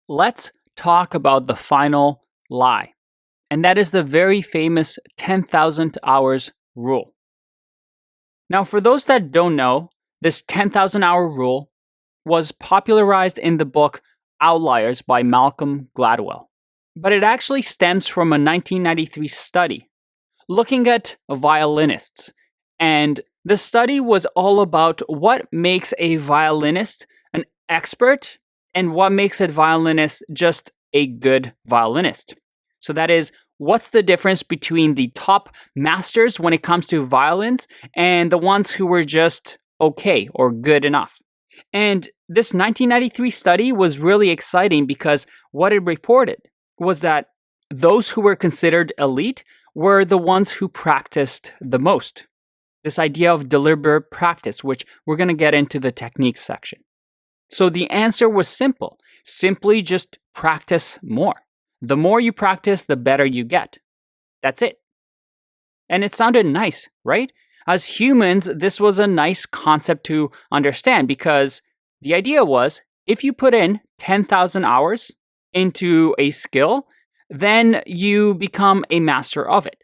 let's talk about the final lie. And that is the very famous 10,000 hours rule. Now, for those that don't know, this 10,000 hour rule was popularized in the book Outliers by Malcolm Gladwell. But it actually stems from a 1993 study looking at violinists. And the study was all about what makes a violinist an expert and what makes a violinist just a good violinist. So that is, what's the difference between the top masters when it comes to violins and the ones who were just okay or good enough? And this 1993 study was really exciting because what it reported was that those who were considered elite were the ones who practiced the most. This idea of deliberate practice, which we're going to get into the techniques section. So the answer was simple. Simply just practice more. The more you practice, the better you get. That's it. And it sounded nice, right? As humans, this was a nice concept to understand because the idea was if you put in 10,000 hours into a skill, then you become a master of it.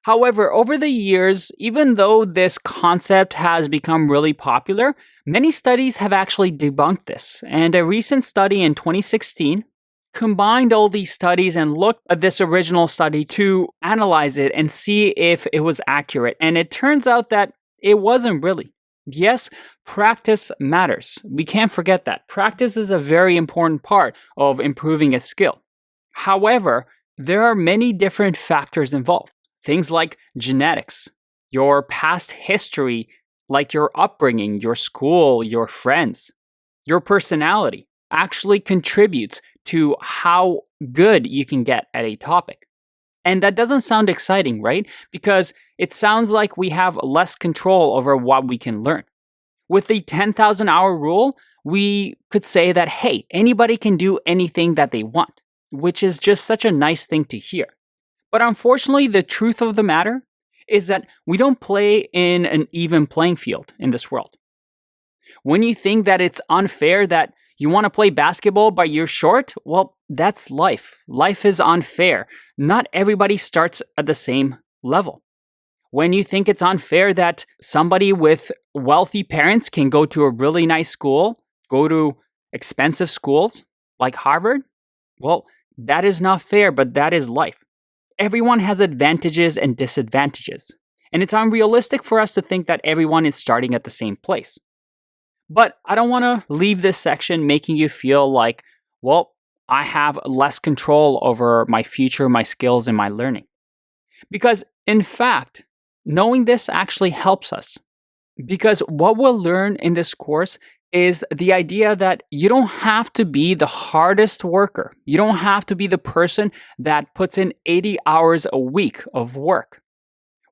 However, over the years, even though this concept has become really popular, many studies have actually debunked this. And a recent study in 2016 combined all these studies and looked at this original study to analyze it and see if it was accurate. And it turns out that it wasn't really. Yes, practice matters. We can't forget that. Practice is a very important part of improving a skill. However, there are many different factors involved. Things like genetics, your past history, like your upbringing, your school, your friends, your personality actually contributes to how good you can get at a topic. And that doesn't sound exciting, right? Because it sounds like we have less control over what we can learn. With the 10,000 hour rule, we could say that, hey, anybody can do anything that they want, which is just such a nice thing to hear. But unfortunately, the truth of the matter is that we don't play in an even playing field in this world. When you think that it's unfair that you want to play basketball but you're short, well, that's life. Life is unfair. Not everybody starts at the same level. When you think it's unfair that somebody with wealthy parents can go to a really nice school, go to expensive schools like Harvard, well, that is not fair, but that is life. Everyone has advantages and disadvantages. And it's unrealistic for us to think that everyone is starting at the same place. But I don't want to leave this section making you feel like, well, I have less control over my future, my skills, and my learning. Because in fact, knowing this actually helps us. Because what we'll learn in this course is the idea that you don't have to be the hardest worker. You don't have to be the person that puts in 80 hours a week of work.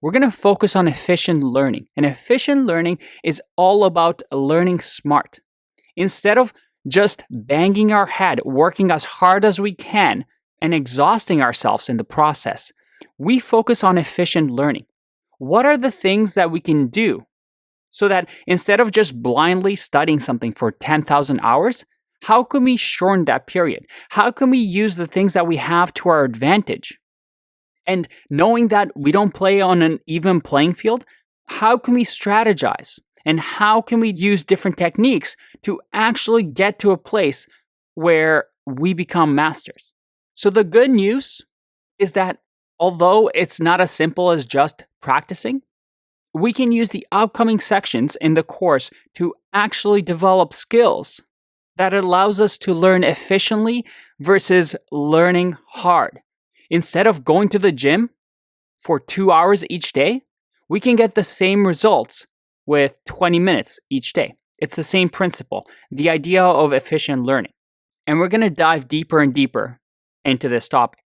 We're going to focus on efficient learning. And efficient learning is all about learning smart. Instead of just banging our head, working as hard as we can, and exhausting ourselves in the process, we focus on efficient learning. What are the things that we can do so that instead of just blindly studying something for 10,000 hours, how can we shorten that period? How can we use the things that we have to our advantage? And knowing that we don't play on an even playing field, how can we strategize? And how can we use different techniques to actually get to a place where we become masters? So the good news is that although it's not as simple as just practicing, we can use the upcoming sections in the course to actually develop skills that allows us to learn efficiently versus learning hard. Instead of going to the gym for 2 hours each day, we can get the same results with 20 minutes each day. It's the same principle, the idea of efficient learning. And we're going to dive deeper and deeper into this topic.